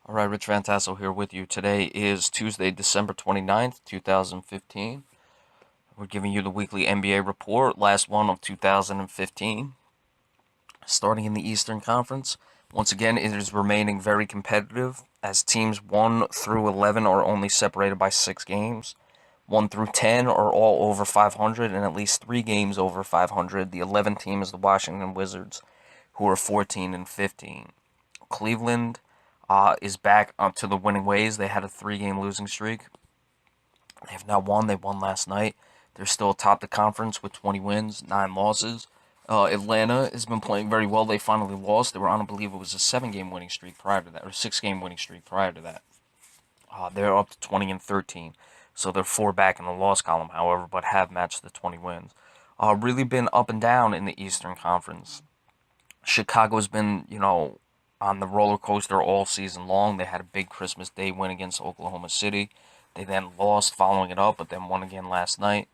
All right, Rich Van Tassel here with you. Today is Tuesday, December 29th, 2015. We're giving you the weekly NBA report, last one of 2015. Starting in the Eastern Conference, once again, it is remaining very competitive as teams 1 through 11 are only separated by 6 games. 1 through 10 are all over 500 and at least 3 games over 500. The 11th team is the Washington Wizards, who are 14 and 15. Cleveland is back up to the winning ways. They had a 3 game losing streak. They have now won. They won last night. They're still atop the conference with 20 wins, 9 losses. Atlanta has been playing very well. They finally lost. They were on, I believe it was a 7 game winning streak prior to that, or 6 game winning streak prior to that. They're up to 20 and 13. So they're 4 back in the loss column, however, but have matched the 20 wins. Really been up and down in the Eastern Conference. Chicago's been, on the roller coaster all season long. They had a big Christmas Day win against Oklahoma City. They then lost following it up, but then won again last night.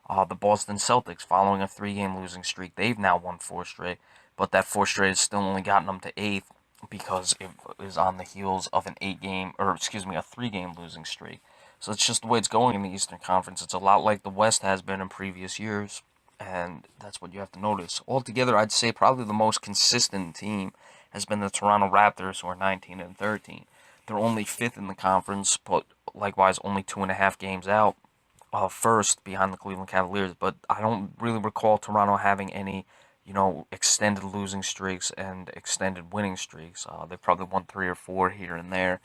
The Boston Celtics, following a 3 game losing streak, they've now won 4 straight, but that 4 straight has still only gotten them to eighth because it is on the heels of a 3 game losing streak. So it's just the way it's going in the Eastern Conference. It's a lot like the West has been in previous years, and that's what you have to notice. Altogether, I'd say probably the most consistent team has been the Toronto Raptors, who are 19 and 13. They're only fifth in the conference, but likewise only 2.5 games out first behind the Cleveland Cavaliers. But I don't really recall Toronto having any, extended losing streaks and extended winning streaks. They've probably won 3 or 4 here and there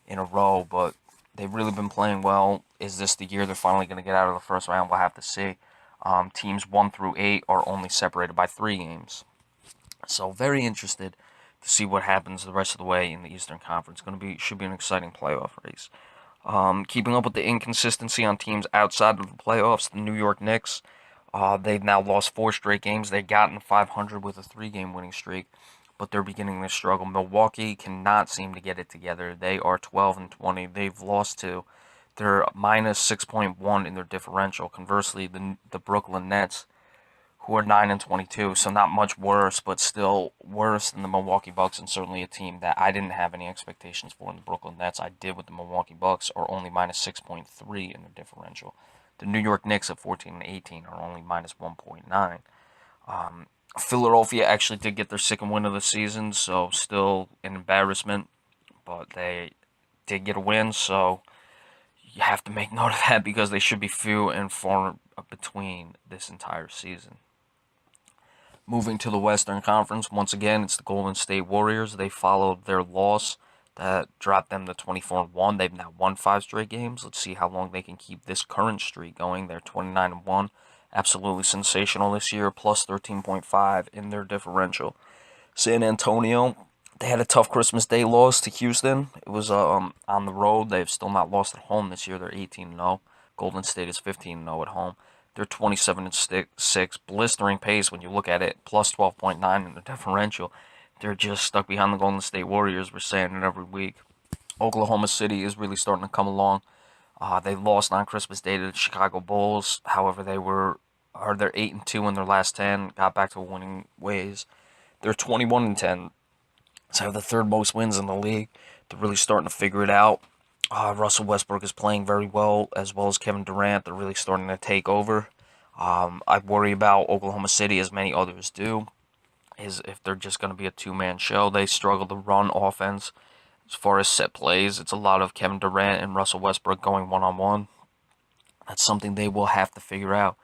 in a row, but they've really been playing well. Is this the year they're finally going to get out of the first round? We'll have to see. Teams 1 through 8 are only separated by 3 games. So very interested to see what happens the rest of the way in the Eastern Conference. Should be an exciting playoff race. Keeping up with the inconsistency on teams outside of the playoffs, the New York Knicks, they've now lost 4 straight games. They got in 500 with a 3 game winning streak, but they're beginning to struggle. Milwaukee cannot seem to get it together. They are 12 and 20. They've lost to. They're minus 6.1 in their differential. Conversely, the Brooklyn Nets, who are 9 and 22, so not much worse, but still worse than the Milwaukee Bucks, and certainly a team that I didn't have any expectations for in the Brooklyn Nets. I did with the Milwaukee Bucks, are only minus 6.3 in their differential. The New York Knicks at 14 and 18 are only minus 1.9. Philadelphia actually did get their second win of the season, so still an embarrassment, but they did get a win, so you have to make note of that because they should be few and far between this entire season. Moving to the Western Conference, once again, it's the Golden State Warriors. They followed their loss that dropped them to 24 and 1. They've now won 5 straight games. Let's see how long they can keep this current streak going. They're 29 and 1. Absolutely sensational this year, plus 13.5 in their differential. San Antonio, they had a tough Christmas Day loss to Houston. It was on the road. They've still not lost at home this year. They're 18 and 0. Golden State is 15 and 0 at home. They're 27 and 6, blistering pace when you look at it, plus 12.9 in the differential. They're just stuck behind the Golden State Warriors. We're saying it every week. Oklahoma City is really starting to come along. They lost on Christmas Day to the Chicago Bulls. However, they're 8 and 2 in their last 10. Got back to winning ways. They're 21 and 10. So have the third most wins in the league. They're really starting to figure it out. Russell Westbrook is playing very well, as well as Kevin Durant. They're really starting to take over. I worry about Oklahoma City, as many others do, is if they're just going to be a two-man show. They struggle to run offense. As far as set plays, it's a lot of Kevin Durant and Russell Westbrook going one-on-one. That's something they will have to figure out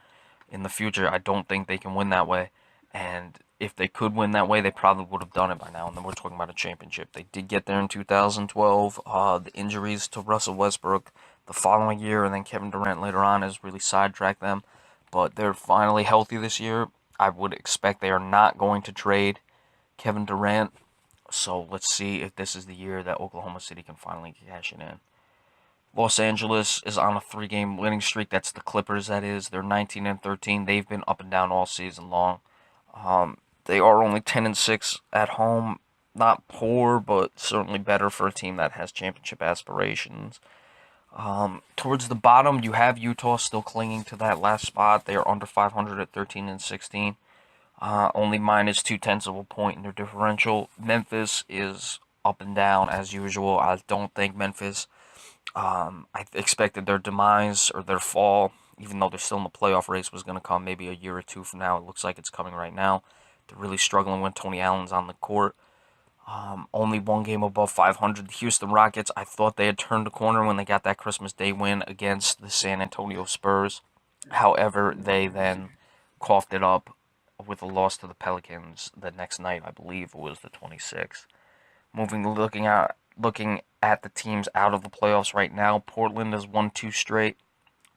in the future. I don't think they can win that way. And if they could win that way, they probably would have done it by now. And then we're talking about a championship. They did get there in 2012. The injuries to Russell Westbrook the following year, and then Kevin Durant later on has really sidetracked them. But they're finally healthy this year. I would expect they are not going to trade Kevin Durant. So let's see if this is the year that Oklahoma City can finally cash it in. Los Angeles is on a 3 game winning streak. That's the Clippers, that is. They're 19 and 13. They've been up and down all season long. They are only 10 and 6 at home. Not poor, but certainly better for a team that has championship aspirations. Towards the bottom, you have Utah still clinging to that last spot. They are under 500 at 13 and 16. Only minus 0.2 of a point in their differential. Memphis is up and down as usual. I don't think Memphis. I expected their demise or their fall, even though they're still in the playoff race, was going to come maybe a year or two from now. It looks like it's coming right now. They're really struggling when Tony Allen's on the court. Only one game above 500. The Houston Rockets, I thought they had turned the corner when they got that Christmas Day win against the San Antonio Spurs. However, they then coughed it up with a loss to the Pelicans the next night. I believe it was the 26th. Looking at the teams out of the playoffs right now, Portland has won 2 straight.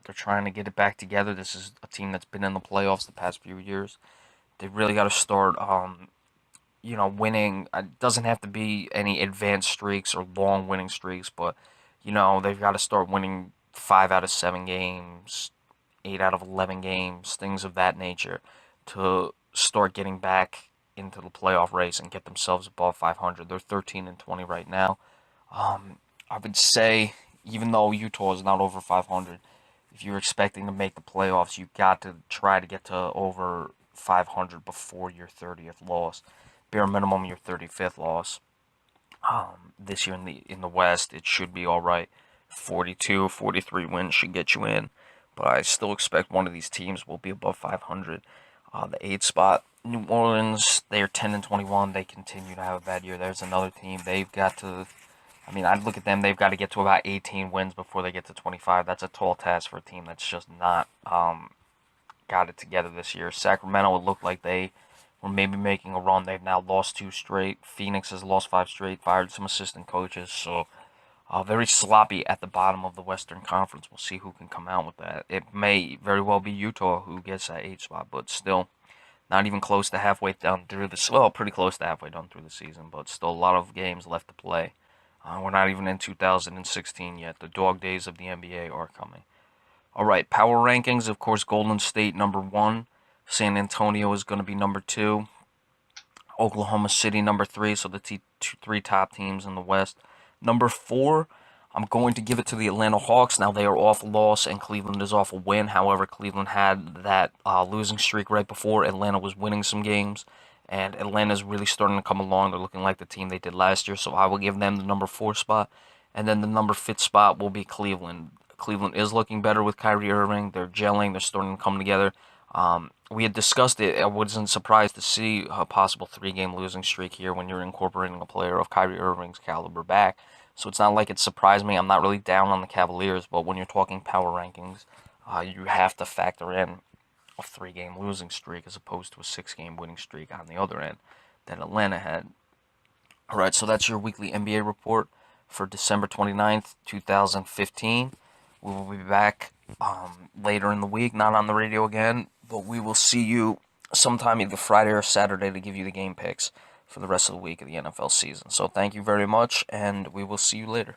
They're trying to get it back together. This is a team that's been in the playoffs the past few years. They really got to start, winning. It doesn't have to be any advanced streaks or long winning streaks, but they've got to start winning 5 out of 7 games, 8 out of 11 games, things of that nature, to start getting back into the playoff race and get themselves above 500. They're 13-20 right now. I would say, even though Utah is not over 500, if you're expecting to make the playoffs, you've got to try to get to over 500 before your 30th loss. Bare minimum, your 35th loss. This year in the West, it should be all right. 42, 43 wins should get you in, but I still expect one of these teams will be above 500. The 8th spot, New Orleans, they're 10-21. They continue to have a bad year. There's another team. They've got to. I'd look at them. They've got to get to about 18 wins before they get to 25. That's a tall task for a team that's just not got it together this year. Sacramento, it looked like they were maybe making a run. They've now lost 2 straight. Phoenix has lost 5 straight, fired some assistant coaches. So very sloppy at the bottom of the Western Conference. We'll see who can come out with that. It may very well be Utah who gets that 8th spot, but still not even close to halfway down through this. Well, pretty close to halfway down through the season, but still a lot of games left to play. We're not even in 2016 yet. The dog days of the NBA are coming. All right, power rankings. Of course, Golden State number 1. San Antonio is going to be number 2. Oklahoma City number 3. So the 3 top teams in the West. Number 4, I'm going to give it to the Atlanta Hawks. Now, they are off a loss and Cleveland is off a win. However, Cleveland had that losing streak right before. Atlanta was winning some games. And Atlanta's really starting to come along. They're looking like the team they did last year. So I will give them the number 4 spot. And then the number 5th spot will be Cleveland. Cleveland is looking better with Kyrie Irving. They're gelling. They're starting to come together. We had discussed it. I wasn't surprised to see a possible 3-game losing streak here when you're incorporating a player of Kyrie Irving's caliber back. So it's not like it surprised me. I'm not really down on the Cavaliers, but when you're talking power rankings, you have to factor in a 3-game losing streak as opposed to a 6-game winning streak on the other end that Atlanta had. All right, so that's your weekly NBA report for December 29th, 2015. We will be back later in the week, not on the radio again, but we will see you sometime either Friday or Saturday to give you the game picks for the rest of the week of the NFL season. So thank you very much, and we will see you later.